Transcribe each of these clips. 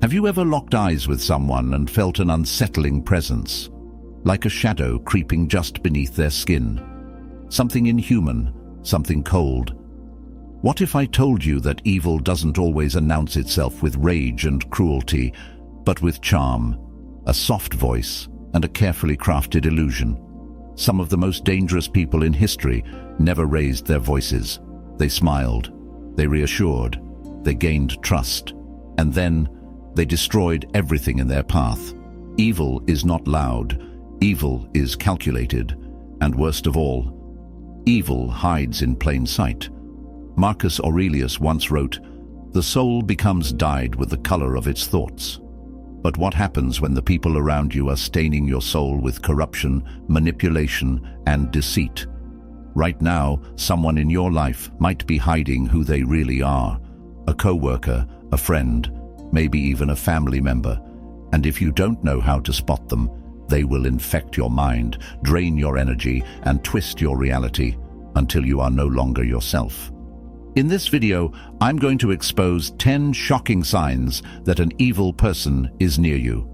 Have you ever locked eyes with someone and felt an unsettling presence, like a shadow creeping just beneath their skin? Something inhuman, something cold. What if I told you that evil doesn't always announce itself with rage and cruelty, but with charm, a soft voice, and a carefully crafted illusion? Some of the most dangerous people in history never raised their voices. They smiled, they reassured, they gained trust, and then they destroyed everything in their path. Evil is not loud, evil is calculated, and worst of all, evil hides in plain sight. Marcus Aurelius once wrote, "The soul becomes dyed with the color of its thoughts." But what happens when the people around you are staining your soul with corruption, manipulation, and deceit? Right now, someone in your life might be hiding who they really are. A co-worker, a friend, maybe even a family member. And if you don't know how to spot them, they will infect your mind, drain your energy, and twist your reality until you are no longer yourself. In this video, I'm going to expose 10 shocking signs that an evil person is near you.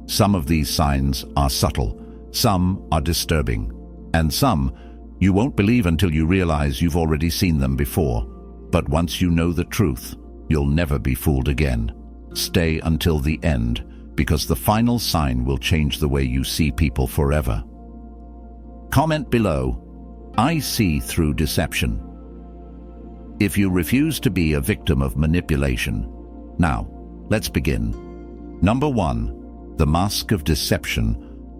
Some of these signs are subtle, some are disturbing, and some you won't believe until you realize you've already seen them before. But once you know the truth, you'll never be fooled again. Stay until the end, because the final sign will change the way you see people forever. Comment below, "I see through deception," if you refuse to be a victim of manipulation. Now, let's begin. Number 1. The mask of deception.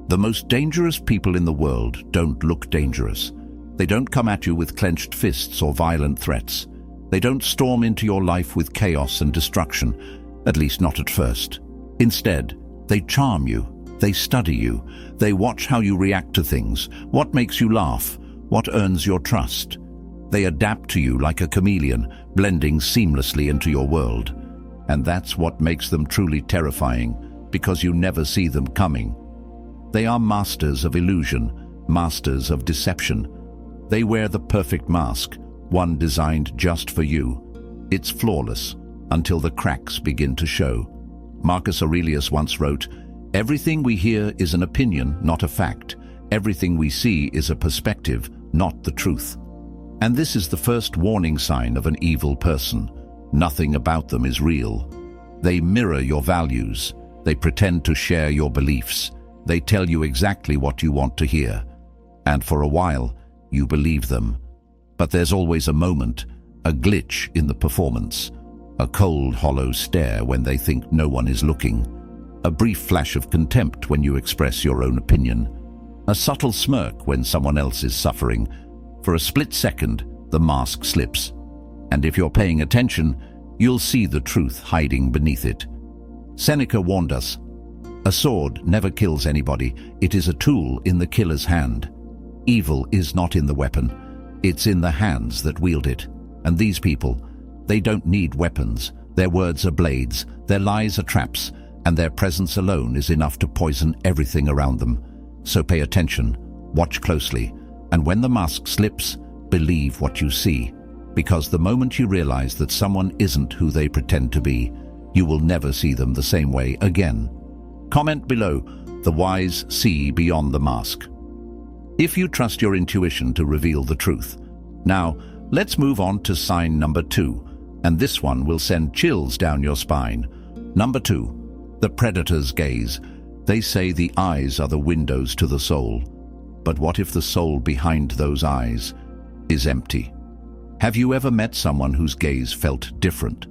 The most dangerous people in the world don't look dangerous. They don't come at you with clenched fists or violent threats. They don't storm into your life with chaos and destruction, at least not at first. Instead, they charm you, they study you, they watch how you react to things, what makes you laugh, what earns your trust. They adapt to you like a chameleon, blending seamlessly into your world. And that's what makes them truly terrifying, because you never see them coming. They are masters of illusion, masters of deception. They wear the perfect mask, one designed just for you. It's flawless, until the cracks begin to show. Marcus Aurelius once wrote, "Everything we hear is an opinion, not a fact. Everything we see is a perspective, not the truth." And this is the first warning sign of an evil person. Nothing about them is real. They mirror your values. They pretend to share your beliefs. They tell you exactly what you want to hear. And for a while, you believe them. But there's always a moment, a glitch in the performance. A cold, hollow stare when they think no one is looking. A brief flash of contempt when you express your own opinion. A subtle smirk when someone else is suffering. For a split second, the mask slips. And if you're paying attention, you'll see the truth hiding beneath it. Seneca warned us, "A sword never kills anybody. It is a tool in the killer's hand." Evil is not in the weapon. It's in the hands that wield it. And these people, they don't need weapons. Their words are blades, their lies are traps, and their presence alone is enough to poison everything around them. So pay attention, watch closely, and when the mask slips, believe what you see. Because the moment you realize that someone isn't who they pretend to be, you will never see them the same way again. Comment below, "The wise see beyond the mask." If you trust your intuition to reveal the truth. Now, let's move on to sign number 2, and this one will send chills down your spine. Number 2, the predator's gaze. They say the eyes are the windows to the soul. But what if the soul behind those eyes is empty? Have you ever met someone whose gaze felt different?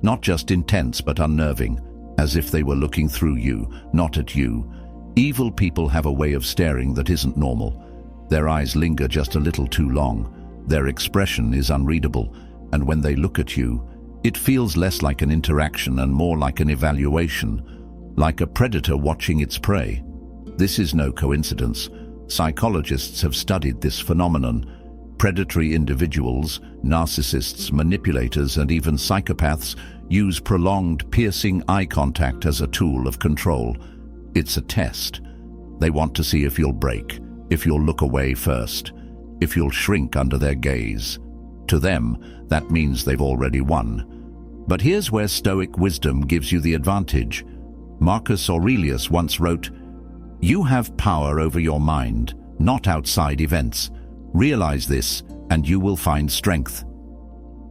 Not just intense, but unnerving, as if they were looking through you, not at you. Evil people have a way of staring that isn't normal. Their eyes linger just a little too long. Their expression is unreadable, and when they look at you, it feels less like an interaction and more like an evaluation, like a predator watching its prey. This is no coincidence. Psychologists have studied this phenomenon. Predatory individuals, narcissists, manipulators, and even psychopaths use prolonged, piercing eye contact as a tool of control. It's a test. They want to see if you'll break, if you'll look away first, if you'll shrink under their gaze. To them, that means they've already won. But here's where Stoic wisdom gives you the advantage. Marcus Aurelius once wrote, "You have power over your mind, not outside events. Realize this, and you will find strength."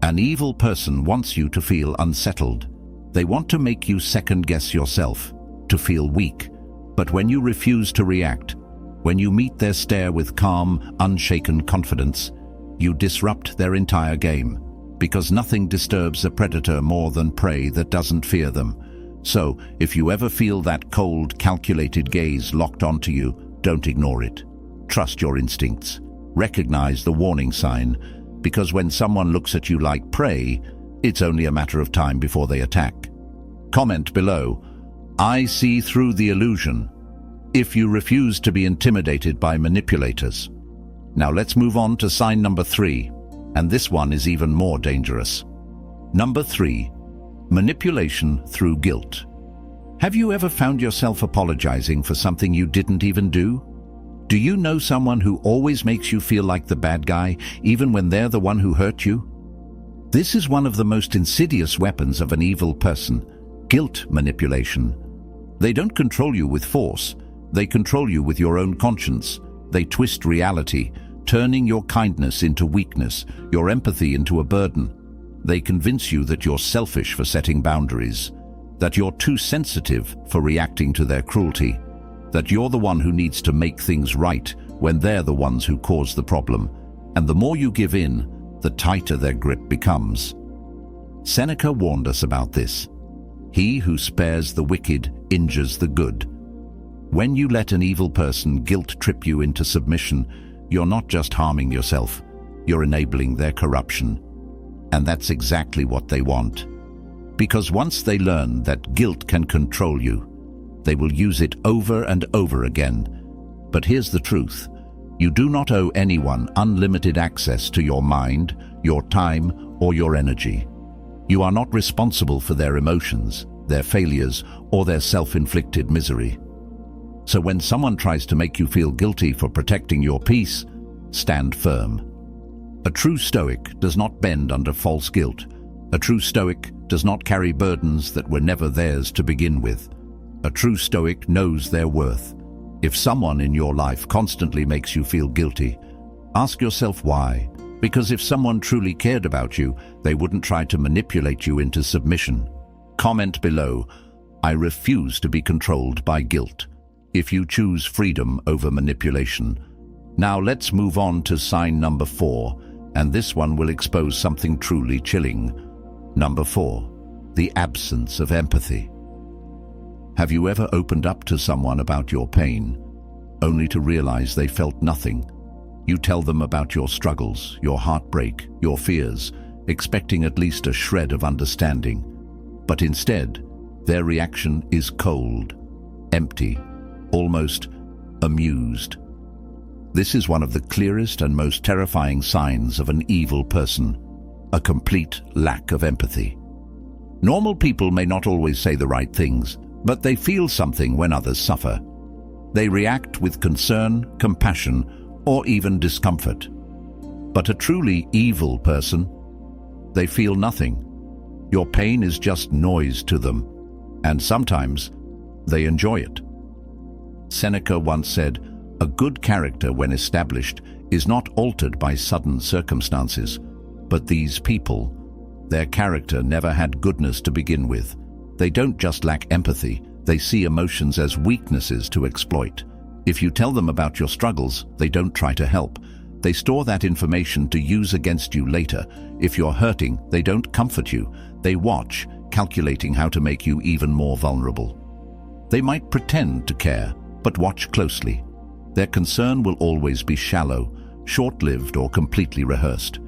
An evil person wants you to feel unsettled. They want to make you second-guess yourself, to feel weak. But when you refuse to react, when you meet their stare with calm, unshaken confidence, you disrupt their entire game, because nothing disturbs a predator more than prey that doesn't fear them. So, if you ever feel that cold, calculated gaze locked onto you, don't ignore it. Trust your instincts. Recognize the warning sign, because when someone looks at you like prey, it's only a matter of time before they attack. Comment below, "I see through the illusion," if you refuse to be intimidated by manipulators. Now let's move on to sign number 3, and this one is even more dangerous. Number 3, manipulation through guilt. Have you ever found yourself apologizing for something you didn't even do? Do you know someone who always makes you feel like the bad guy, even when they're the one who hurt you? This is one of the most insidious weapons of an evil person, guilt manipulation. They don't control you with force. They control you with your own conscience. They twist reality, turning your kindness into weakness, your empathy into a burden. They convince you that you're selfish for setting boundaries, that you're too sensitive for reacting to their cruelty, that you're the one who needs to make things right when they're the ones who cause the problem. And the more you give in, the tighter their grip becomes. Seneca warned us about this. He who spares the wicked injures the good. When you let an evil person guilt trip you into submission, you're not just harming yourself, you're enabling their corruption. And that's exactly what they want. Because once they learn that guilt can control you, they will use it over and over again. But here's the truth. You do not owe anyone unlimited access to your mind, your time, or your energy. You are not responsible for their emotions, their failures, or their self-inflicted misery. So when someone tries to make you feel guilty for protecting your peace, stand firm. A true Stoic does not bend under false guilt. A true Stoic does not carry burdens that were never theirs to begin with. A true Stoic knows their worth. If someone in your life constantly makes you feel guilty, ask yourself why. Because if someone truly cared about you, they wouldn't try to manipulate you into submission. Comment below, "I refuse to be controlled by guilt," if you choose freedom over manipulation. Now let's move on to sign number 4, and this one will expose something truly chilling. Number 4, the absence of empathy. Have you ever opened up to someone about your pain, only to realize they felt nothing? You tell them about your struggles, your heartbreak, your fears, expecting at least a shred of understanding. But instead, their reaction is cold, empty, almost amused. This is one of the clearest and most terrifying signs of an evil person, a complete lack of empathy. Normal people may not always say the right things, but they feel something when others suffer. They react with concern, compassion, or even discomfort. But a truly evil person, they feel nothing. Your pain is just noise to them, and sometimes they enjoy it. Seneca once said, "A good character, when established, is not altered by sudden circumstances. But these people, their character never had goodness to begin with. They don't just lack empathy, they see emotions as weaknesses to exploit. If you tell them about your struggles, they don't try to help. They store that information to use against you later. If you're hurting, they don't comfort you. They watch, calculating how to make you even more vulnerable. They might pretend to care, but watch closely. Their concern will always be shallow, short-lived, or completely rehearsed.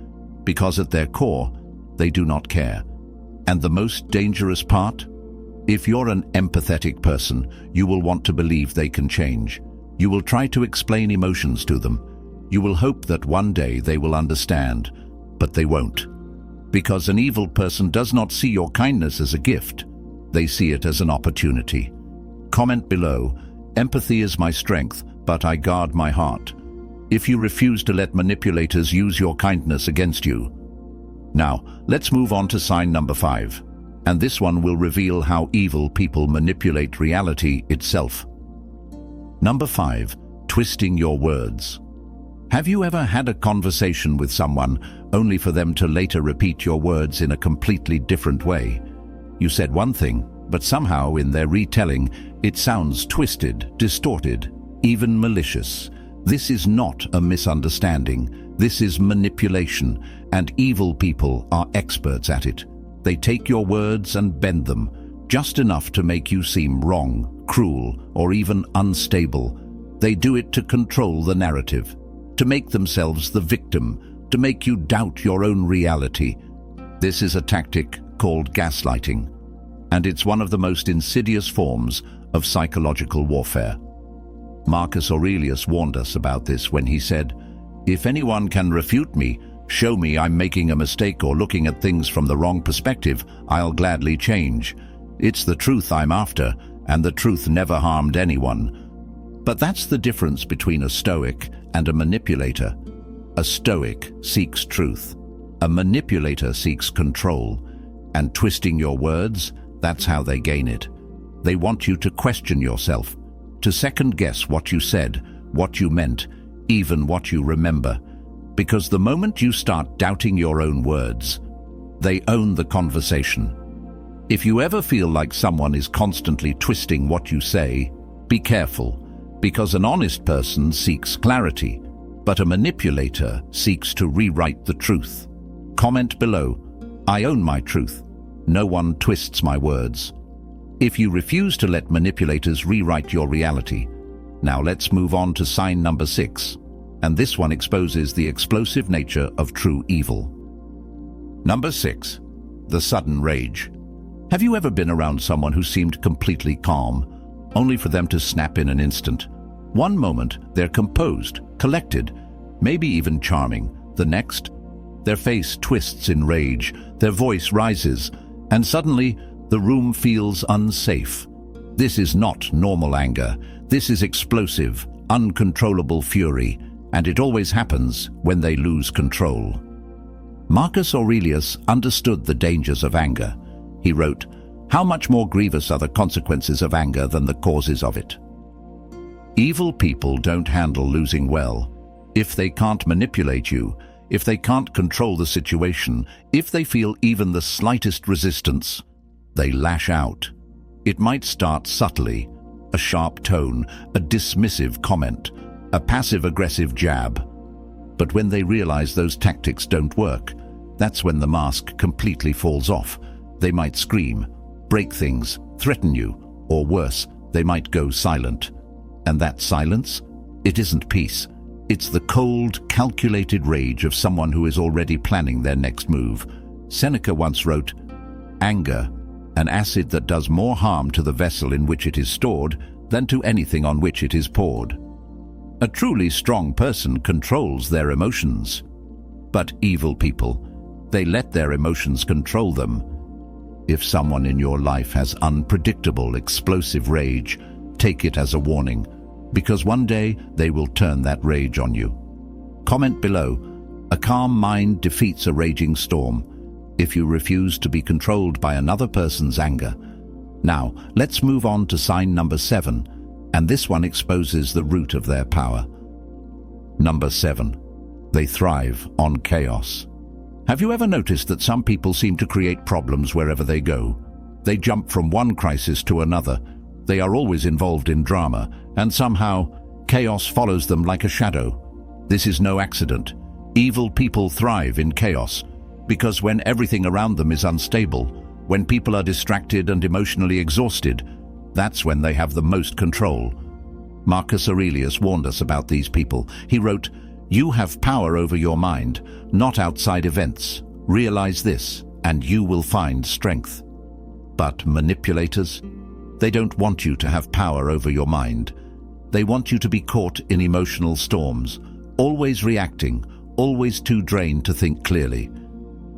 Because at their core, they do not care. And the most dangerous part? If you're an empathetic person, you will want to believe they can change. You will try to explain emotions to them. You will hope that one day they will understand, but they won't. Because an evil person does not see your kindness as a gift. They see it as an opportunity. Comment below, "Empathy is my strength, but I guard my heart," if you refuse to let manipulators use your kindness against you. Now, let's move on to sign number 5, And this one will reveal how evil people manipulate reality itself. Number 5. Twisting your words. Have you ever had a conversation with someone only for them to later repeat your words in a completely different way? You said one thing, but somehow in their retelling, it sounds twisted, distorted, even malicious. This is not a misunderstanding. This is manipulation, and evil people are experts at it. They take your words and bend them, just enough to make you seem wrong, cruel, or even unstable. They do it to control the narrative, to make themselves the victim, to make you doubt your own reality. This is a tactic called gaslighting, and it's one of the most insidious forms of psychological warfare. Marcus Aurelius warned us about this when he said, "If anyone can refute me, show me I'm making a mistake or looking at things from the wrong perspective, I'll gladly change. It's the truth I'm after, and the truth never harmed anyone." But that's the difference between a Stoic and a manipulator. A Stoic seeks truth. A manipulator seeks control. And twisting your words, that's how they gain it. They want you to question yourself, to second-guess what you said, what you meant, even what you remember. Because the moment you start doubting your own words, they own the conversation. If you ever feel like someone is constantly twisting what you say, be careful, because an honest person seeks clarity, but a manipulator seeks to rewrite the truth. Comment below, "I own my truth. No one twists my words." If you refuse to let manipulators rewrite your reality. Now let's move on to sign number 6, and this one exposes the explosive nature of true evil. Number 6. The sudden rage. Have you ever been around someone who seemed completely calm, only for them to snap in an instant? One moment, they're composed, collected, maybe even charming. The next, their face twists in rage, their voice rises, and suddenly the room feels unsafe. This is not normal anger. This is explosive, uncontrollable fury, and it always happens when they lose control. Marcus Aurelius understood the dangers of anger. He wrote, "How much more grievous are the consequences of anger than the causes of it?" Evil people don't handle losing well. If they can't manipulate you, if they can't control the situation, if they feel even the slightest resistance, they lash out. It might start subtly, a sharp tone, a dismissive comment, a passive-aggressive jab. But when they realize those tactics don't work, that's when the mask completely falls off. They might scream, break things, threaten you, or worse, they might go silent. And that silence? It isn't peace. It's the cold, calculated rage of someone who is already planning their next move. Seneca once wrote, "Anger, an acid that does more harm to the vessel in which it is stored than to anything on which it is poured." A truly strong person controls their emotions. But evil people, they let their emotions control them. If someone in your life has unpredictable, explosive rage, take it as a warning, because one day they will turn that rage on you. Comment below, "A calm mind defeats a raging storm," if you refuse to be controlled by another person's anger. Now, let's move on to sign number 7, and this one exposes the root of their power. Number 7. They thrive on chaos. Have you ever noticed that some people seem to create problems wherever they go? They jump from one crisis to another. They are always involved in drama, and somehow, chaos follows them like a shadow. This is no accident. Evil people thrive in chaos, because when everything around them is unstable, when people are distracted and emotionally exhausted, that's when they have the most control. Marcus Aurelius warned us about these people. He wrote, "You have power over your mind, not outside events. Realize this, and you will find strength." But manipulators? They don't want you to have power over your mind. They want you to be caught in emotional storms, always reacting, always too drained to think clearly.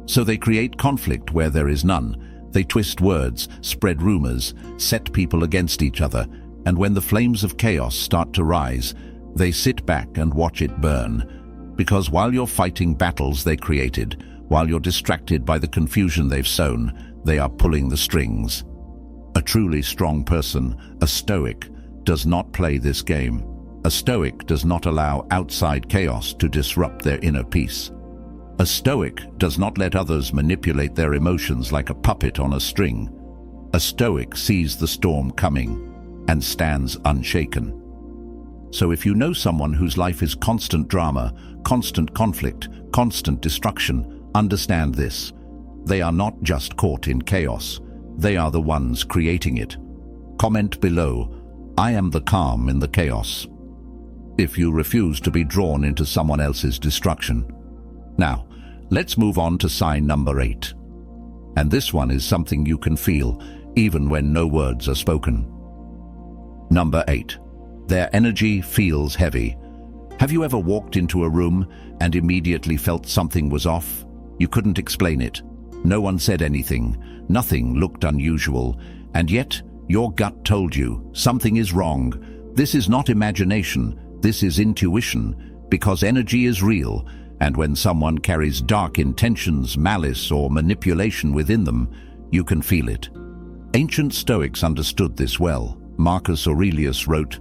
So they create conflict where there is none. They twist words, spread rumors, set people against each other, and when the flames of chaos start to rise, they sit back and watch it burn. Because while you're fighting battles they created, while you're distracted by the confusion they've sown, They are pulling the strings. A truly strong person, a Stoic, does not play this game. A Stoic does not allow outside chaos to disrupt their inner peace. A Stoic does not let others manipulate their emotions like a puppet on a string. A Stoic sees the storm coming and stands unshaken. So if you know someone whose life is constant drama, constant conflict, constant destruction, understand this. They are not just caught in chaos. They are the ones creating it. Comment below, I am the calm in the chaos, if you refuse to be drawn into someone else's destruction. Now, let's move on to sign number 8. And this one is something you can feel, even when no words are spoken. Number 8. Their energy feels heavy. Have you ever walked into a room and immediately felt something was off? You couldn't explain it. No one said anything. Nothing looked unusual. And yet, your gut told you something is wrong. This is not imagination. This is intuition, because energy is real, and when someone carries dark intentions, malice, or manipulation within them, you can feel it. Ancient Stoics understood this well. Marcus Aurelius wrote,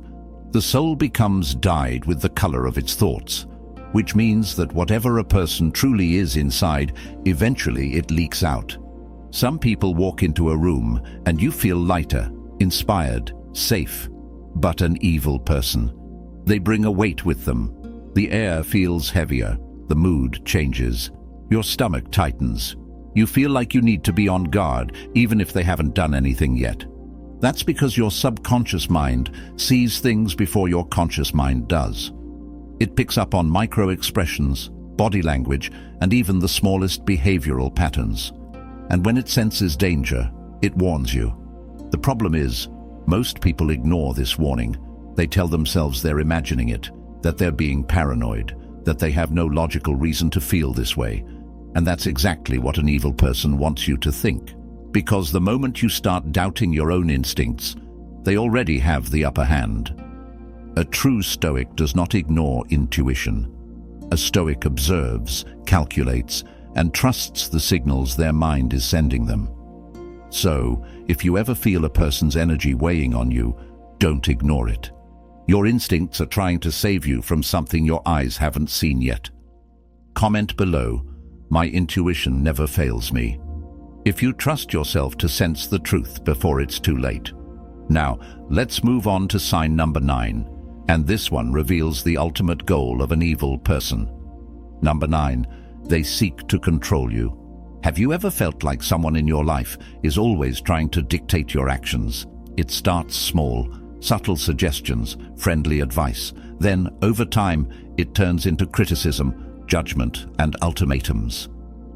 "The soul becomes dyed with the color of its thoughts," which means that whatever a person truly is inside, eventually it leaks out. Some people walk into a room and you feel lighter, inspired, safe, but an evil person. They bring a weight with them. The air feels heavier. The mood changes. Your stomach tightens. You feel like you need to be on guard, even if they haven't done anything yet. That's because your subconscious mind sees things before your conscious mind does. It picks up on micro-expressions, body language, and even the smallest behavioral patterns. And when it senses danger, it warns you. The problem is, most people ignore this warning. They tell themselves they're imagining it, that they're being paranoid, that they have no logical reason to feel this way. And that's exactly what an evil person wants you to think. Because the moment you start doubting your own instincts, they already have the upper hand. A true Stoic does not ignore intuition. A Stoic observes, calculates, and trusts the signals their mind is sending them. So, if you ever feel a person's energy weighing on you, don't ignore it. Your instincts are trying to save you from something your eyes haven't seen yet. Comment below, my intuition never fails me, if you trust yourself to sense the truth before it's too late. Now, let's move on to sign number 9, and this one reveals the ultimate goal of an evil person. Number 9, they seek to control you. Have you ever felt like someone in your life is always trying to dictate your actions? It starts small, subtle suggestions, friendly advice. Then, over time, it turns into criticism, judgment, and ultimatums.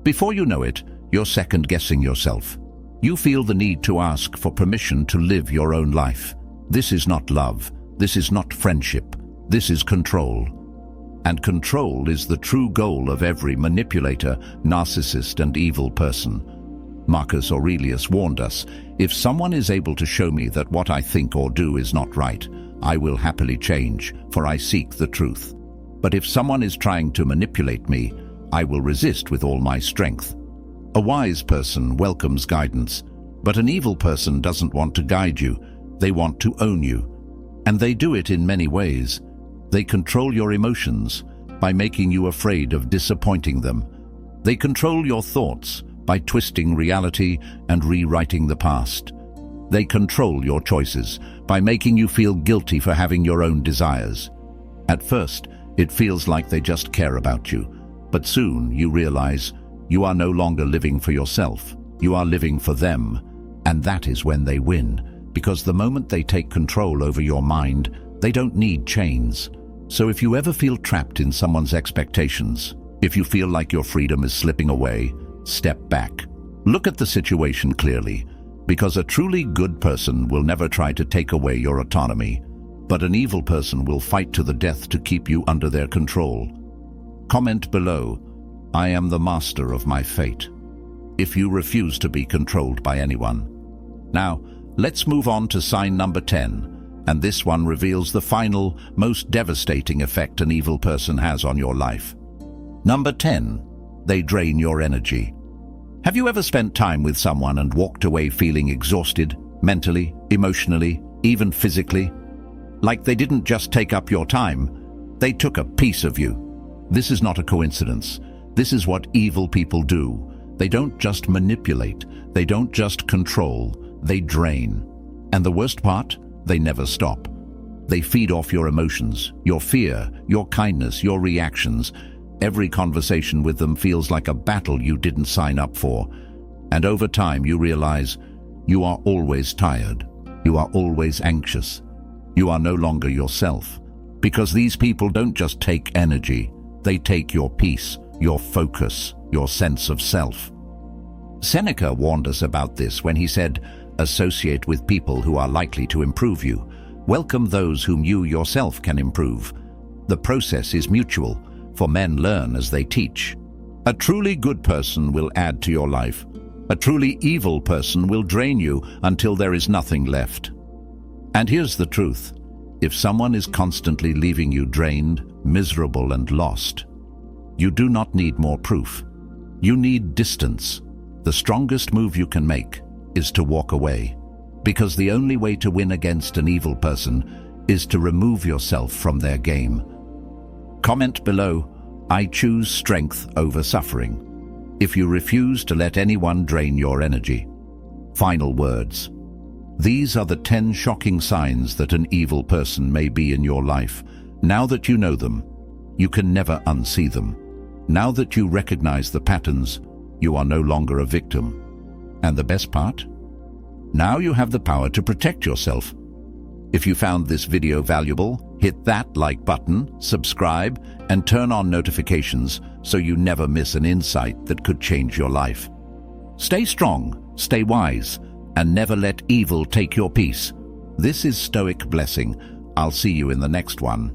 Before you know it, you're second-guessing yourself. You feel the need to ask for permission to live your own life. This is not love. This is not friendship. This is control. And control is the true goal of every manipulator, narcissist, and evil person. Marcus Aurelius warned us, if someone is able to show me that what I think or do is not right, I will happily change, for I seek the truth. But if someone is trying to manipulate me, I will resist with all my strength. A wise person welcomes guidance, but an evil person doesn't want to guide you. They want to own you. And they do it in many ways. They control your emotions by making you afraid of disappointing them. They control your thoughts by twisting reality and rewriting the past. They control your choices by making you feel guilty for having your own desires. At first, it feels like they just care about you, but soon you realize you are no longer living for yourself. You are living for them, and that is when they win, because the moment they take control over your mind, they don't need chains. So if you ever feel trapped in someone's expectations, if you feel like your freedom is slipping away, step back. Look at the situation clearly, because a truly good person will never try to take away your autonomy, but an evil person will fight to the death to keep you under their control. Comment below, I am the master of my fate, if you refuse to be controlled by anyone. Now, let's move on to sign number 10, and this one reveals the final, most devastating effect an evil person has on your life. Number 10. They drain your energy. Have you ever spent time with someone and walked away feeling exhausted, mentally, emotionally, even physically? Like they didn't just take up your time, they took a piece of you. This is not a coincidence. This is what evil people do. They don't just manipulate, they don't just control, they drain. And the worst part, they never stop. They feed off your emotions, your fear, your kindness, your reactions. Every conversation with them feels like a battle you didn't sign up for. And over time you realize you are always tired. You are always anxious. You are no longer yourself. Because these people don't just take energy, they take your peace, your focus, your sense of self. Seneca warned us about this when he said, "Associate with people who are likely to improve you. Welcome those whom you yourself can improve." The process is mutual, for men learn as they teach. A truly good person will add to your life. A truly evil person will drain you until there is nothing left. And here's the truth. If someone is constantly leaving you drained, miserable and lost, you do not need more proof. You need distance. The strongest move you can make is to walk away. Because the only way to win against an evil person is to remove yourself from their game. Comment below, "I choose strength over suffering," if you refuse to let anyone drain your energy. Final words. These are the 10 shocking signs that an evil person may be in your life. Now that you know them, you can never unsee them. Now that you recognize the patterns, you are no longer a victim. And the best part? Now you have the power to protect yourself. If you found this video valuable, hit that like button, subscribe, and turn on notifications so you never miss an insight that could change your life. Stay strong, stay wise, and never let evil take your peace. This is Stoic Blessing. I'll see you in the next one.